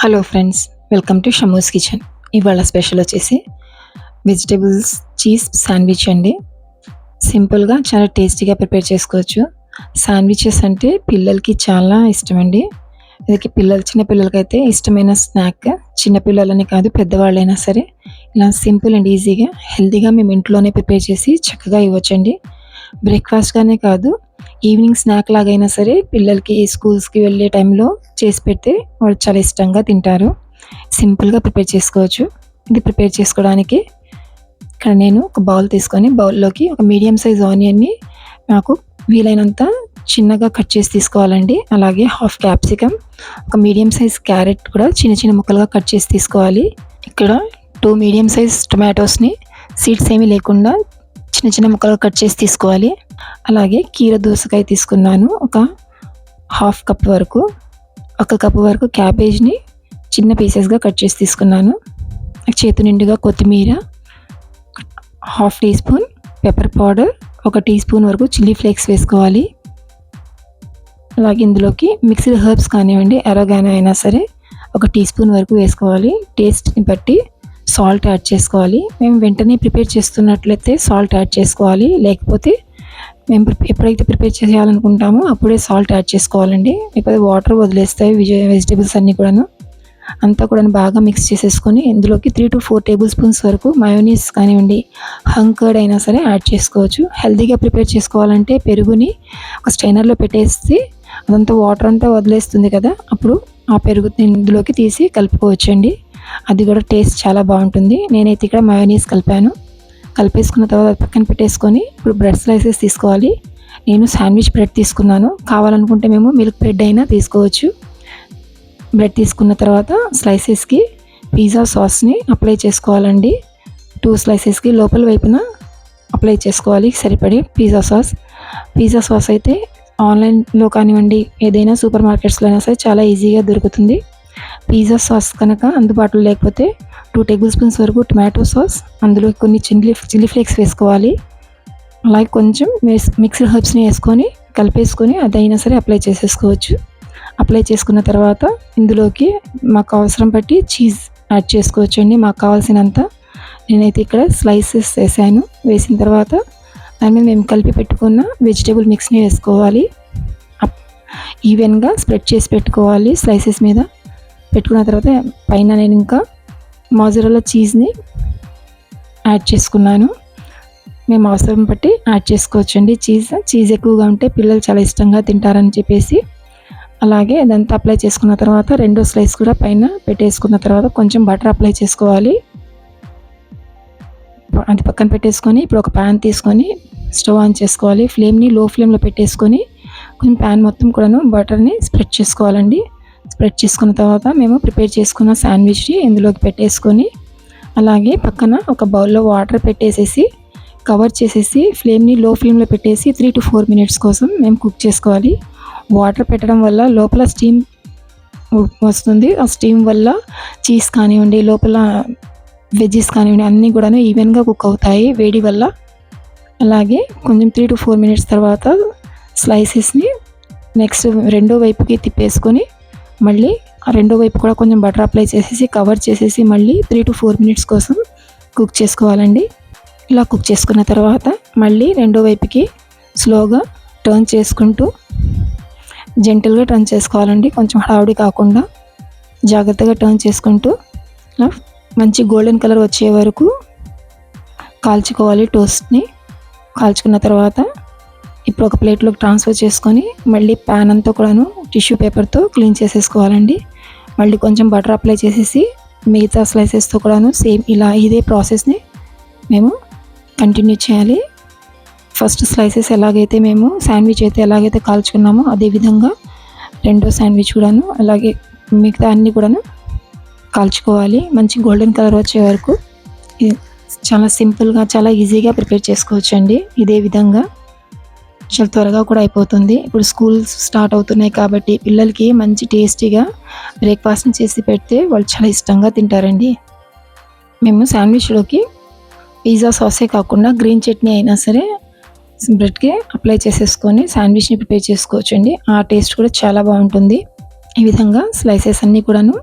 Hello friends, welcome to Shamu's kitchen. ఇవాళ special వచ్చేసి vegetables cheese sandwich అండి. సింపుల్గా చాలా టేస్టీగా ప్రిపేర్ చేసుకోవచ్చు. శాండ్విచెస్ అంటే పిల్లలకి చాలా ఇష్టం అండి. ఇది చిన్న పిల్లలకైతే ఇష్టమైన స్నాక్. చిన్నపిల్లలని కాదు, పెద్దవాళ్ళైనా సరే ఇలా సింపుల్ అండ్ ఈజీగా హెల్తీగా మేము ఇంట్లోనే ప్రిపేర్ చేసి చక్కగా ఇవ్వచ్చండి. బ్రేక్ఫాస్ట్గానే కాదు, ఈవినింగ్ స్నాక్ లాగైనా సరే పిల్లలకి స్కూల్స్కి వెళ్ళే టైంలో చేసి పెడితే వాళ్ళు చాలా ఇష్టంగా తింటారు. సింపుల్గా ప్రిపేర్ చేసుకోవచ్చు. ఇది ప్రిపేర్ చేసుకోవడానికి ఇక్కడ నేను ఒక బౌల్ తీసుకొని బౌల్లోకి ఒక మీడియం సైజ్ ఆనియన్ని నాకు వీలైనంత చిన్నగా కట్ చేసి తీసుకోవాలండి. అలాగే హాఫ్ క్యాప్సికమ్, ఒక మీడియం సైజ్ క్యారెట్ కూడా చిన్న చిన్న ముక్కలుగా కట్ చేసి తీసుకోవాలి. ఇక్కడ 2 మీడియం సైజ్ టొమాటోస్ని సీడ్స్ ఏమీ లేకుండా చిన్న చిన్న ముక్కలుగా కట్ చేసి తీసుకోవాలి. అలాగే కీర దోసకాయ తీసుకున్నాను, ఒక హాఫ్ కప్ వరకు. 1 కప్ వరకు క్యాబేజ్ని చిన్న పీసెస్గా కట్ చేసి తీసుకున్నాను. చేతి నిండుగా కొత్తిమీర, half teaspoon pepper powder, 1 teaspoon వరకు చిల్లీ ఫ్లేక్స్ వేసుకోవాలి. అలాగే ఇందులోకి మిక్స్డ్ హెర్బ్స్ కానివ్వండి, ఎరోగానో అయినా సరే 1 టీ స్పూన్ వరకు వేసుకోవాలి. టేస్ట్ని బట్టి సాల్ట్ యాడ్ చేసుకోవాలి. మేము వెంటనే ప్రిపేర్ చేస్తున్నట్లయితే సాల్ట్ యాడ్ చేసుకోవాలి, లేకపోతే మేము ఎప్పుడైతే ప్రిపేర్ చేయాలనుకుంటామో అప్పుడే సాల్ట్ యాడ్ చేసుకోవాలండి. లేకపోతే వాటర్ వదిలేస్తాయి వెజిటేబుల్స్ అన్నీ కూడాను. అంతా కూడా బాగా మిక్స్ చేసేసుకొని ఇందులోకి 3 to 4 టేబుల్ స్పూన్స్ వరకు మయోనీస్ కానివ్వండి, హంకర్డ్ అయినా సరే యాడ్ చేసుకోవచ్చు. హెల్తీగా ప్రిపేర్ చేసుకోవాలంటే పెరుగుని ఒక స్ట్రైనర్లో పెట్టేసి అదంతా వాటర్ అంతా వదిలేస్తుంది కదా, అప్పుడు ఆ పెరుగు ఇందులోకి తీసి కలుపుకోవచ్చండి. అది కూడా టేస్ట్ చాలా బాగుంటుంది. నేనైతే ఇక్కడ మయోనీస్ కలిపేసుకున్న తర్వాత పక్కన పెట్టేసుకొని ఇప్పుడు బ్రెడ్ స్లైసెస్ తీసుకోవాలి. నేను శాండ్విచ్ బ్రెడ్ తీసుకున్నాను. కావాలనుకుంటే మేము మిల్క్ బ్రెడ్ అయినా తీసుకోవచ్చు. బ్రెడ్ తీసుకున్న తర్వాత స్లైసెస్కి పిజ్జా సాస్ని అప్లై చేసుకోవాలండి. 2 స్లైసెస్కి లోపల వైపున అప్లై చేసుకోవాలి సరిపడి పిజ్జా సాస్ అయితే ఆన్లైన్లో కానివ్వండి, ఏదైనా సూపర్ మార్కెట్స్లో అయినా సరే చాలా ఈజీగా దొరుకుతుంది. పిజ్జా సాస్ కనుక అందుబాటులో లేకపోతే 2 టేబుల్ స్పూన్స్ వరకు టొమాటో సాస్, అందులో కొన్ని చిల్లీ ఫ్లేక్స్ వేసుకోవాలి. అలాగే కొంచెం మిక్స్డ్ హెర్బ్స్ని వేసుకొని కలిపేసుకొని అదైనా సరే అప్లై చేసేసుకోవచ్చు. అప్లై చేసుకున్న తర్వాత ఇందులోకి మాకు అవసరం బట్టి చీజ్ యాడ్ చేసుకోవచ్చు అండి. మాకు కావాల్సినంత నేనైతే ఇక్కడ స్లైసెస్ వేసాను. వేసిన తర్వాత దాని మీద మేము కలిపి పెట్టుకున్న వెజిటేబుల్ మిక్స్ని వేసుకోవాలి. ఈవెన్గా స్ప్రెడ్ చేసి పెట్టుకోవాలి. స్లైసెస్ మీద పెట్టుకున్న తర్వాత పైన నేను ఇంకా మోజరెల్లా చీజ్ని యాడ్ చేసుకున్నాను. మేము అవసరం బట్టి యాడ్ చేసుకోవచ్చండి. చీజ్ ఎక్కువగా ఉంటే పిల్లలు చాలా ఇష్టంగా తింటారని చెప్పేసి. అలాగే ఇదంతా అప్లై చేసుకున్న తర్వాత 2వ స్లైస్ కూడా పైన పెట్టేసుకున్న తర్వాత కొంచెం బటర్ అప్లై చేసుకోవాలి. అది పక్కన పెట్టేసుకొని ఇప్పుడు ఒక ప్యాన్ తీసుకొని స్టవ్ ఆన్ చేసుకోవాలి. ఫ్లేమ్ని లో ఫ్లేమ్లో పెట్టేసుకొని కొంచెం ప్యాన్ మొత్తం కూడాను బటర్ని స్ప్రెడ్ చేసుకోవాలండి. స్ప్రెడ్ చేసుకున్న తర్వాత మేము ప్రిపేర్ చేసుకున్న శాండ్విచ్ని ఇందులోకి పెట్టేసుకొని అలాగే పక్కన ఒక బౌల్లో వాటర్ పెట్టేసేసి కవర్ చేసేసి ఫ్లేమ్ని లో ఫ్లేమ్లో పెట్టేసి 3 to 4 మినిట్స్ కోసం మేము కుక్ చేసుకోవాలి. వాటర్ పెట్టడం వల్ల లోపల స్టీమ్ వస్తుంది. ఆ స్టీమ్ వల్ల చీజ్ కానివ్వండి, లోపల వెజ్జెస్ కానివ్వండి అన్నీ కూడాను ఈవెన్గా కుక్ అవుతాయి వేడి వల్ల. అలాగే కొంచెం 3 to 4 మినిట్స్ తర్వాత స్లైసెస్ని నెక్స్ట్ 2వ వైపుకి తిప్పేసుకొని మళ్ళీ ఆ 2వ వైపు కూడా కొంచెం బటర్ అప్లై చేసేసి కవర్ చేసేసి మళ్ళీ 3 to 4 మినిట్స్ కోసం కుక్ చేసుకోవాలండి. ఇలా కుక్ చేసుకున్న తర్వాత మళ్ళీ 2వ వైపుకి స్లోగా టర్న్ చేసుకుంటూ జెంటల్గా టర్న్ చేసుకోవాలండి. కొంచెం హడావుడి కాకుండా జాగ్రత్తగా టర్న్ చేసుకుంటూ ఇలా మంచి గోల్డెన్ కలర్ వచ్చే వరకు కాల్చుకోవాలి. టోస్ట్ని కాల్చుకున్న తర్వాత ఇప్పుడు ఒక ప్లేట్లోకి ట్రాన్స్ఫర్ చేసుకొని మళ్ళీ ప్యాన్ అంతా కూడాను టిష్యూ పేపర్తో క్లీన్ చేసేసుకోవాలండి. మళ్ళీ కొంచెం బటర్ అప్లై చేసేసి మిగతా స్లైసెస్తో కూడాను సేమ్ ఇదే ప్రాసెస్ని మేము కంటిన్యూ చేయాలి. ఫస్ట్ స్లైసెస్ ఎలాగైతే మేము శాండ్విచ్ అయితే ఎలాగైతే కాల్చుకున్నామో అదేవిధంగా 2వ శాండ్విచ్ కూడాను అలాగే మిగతా అన్నీ కూడాను కాల్చుకోవాలి. మంచి గోల్డెన్ కలర్ వచ్చే వరకు. చాలా సింపుల్గా చాలా ఈజీగా ప్రిపేర్ చేసుకోవచ్చు అండి. ఇదే విధంగా చాలా త్వరగా కూడా అయిపోతుంది. ఇప్పుడు స్కూల్స్ స్టార్ట్ అవుతున్నాయి కాబట్టి పిల్లలకి మంచి టేస్టీగా బ్రేక్ఫాస్ట్ని చేసి పెడితే వాళ్ళు చాలా ఇష్టంగా తింటారండి. మేము శాండ్విచ్లోకి పిజ్జా సాసే కాకుండా గ్రీన్ చట్నీ అయినా సరే బ్రెడ్కి అప్లై చేసేసుకొని శాండ్విచ్ని ప్రిపేర్ చేసుకోవచ్చు అండి. ఆ టేస్ట్ కూడా చాలా బాగుంటుంది. ఈ విధంగా స్లైసెస్ అన్నీ కూడాను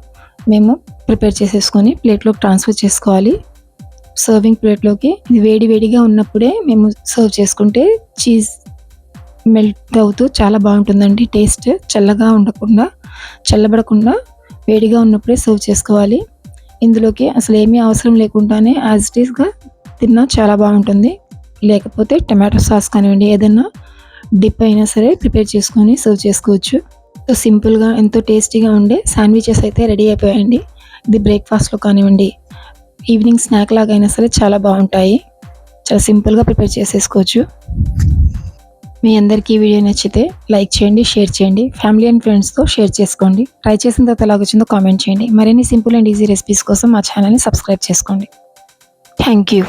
మేము ప్రిపేర్ చేసేసుకొని ప్లేట్లోకి ట్రాన్స్ఫర్ చేసుకోవాలి. సర్వింగ్ ప్లేట్లోకి ఇది వేడి వేడిగా ఉన్నప్పుడే మేము సర్వ్ చేసుకుంటే చీజ్ మెల్ట్ అవుతూ చాలా బాగుంటుందండి. టేస్ట్ చల్లబడకుండా వేడిగా ఉన్నప్పుడే సర్వ్ చేసుకోవాలి. ఇందులోకి అసలు ఏమీ అవసరం లేకుండానే యాజ్ ఇట్ ఈస్గా తిన్నా చాలా బాగుంటుంది. లేకపోతే టమాటో సాస్ కానివ్వండి, ఏదైనా డిప్ అయినా సరే ప్రిపేర్ చేసుకొని సర్వ్ చేసుకోవచ్చు. సో సింపుల్గా ఎంతో టేస్టీగా ఉండే శాండ్విచెస్ అయితే రెడీ అయిపోయాయండి. ఇది బ్రేక్ఫాస్ట్లో కానివ్వండి, ఈవినింగ్ స్నాక్ లాగా అయినా సరే చాలా బాగుంటాయి. చాలా సింపుల్గా ప్రిపేర్ చేసేసుకోవచ్చు. మీ అందరికీ ఈ వీడియో నచ్చితే లైక్ చేయండి, షేర్ చేయండి, ఫ్యామిలీ అండ్ ఫ్రెండ్స్తో షేర్ చేసుకోండి. ట్రై చేసిన తర్వాత ఎలా వచ్చిందో కామెంట్ చేయండి. మరిన్ని సింపుల్ అండ్ ఈజీ రెసిపీస్ కోసం మా ఛానల్ని సబ్స్క్రైబ్ చేసుకోండి. Thank you.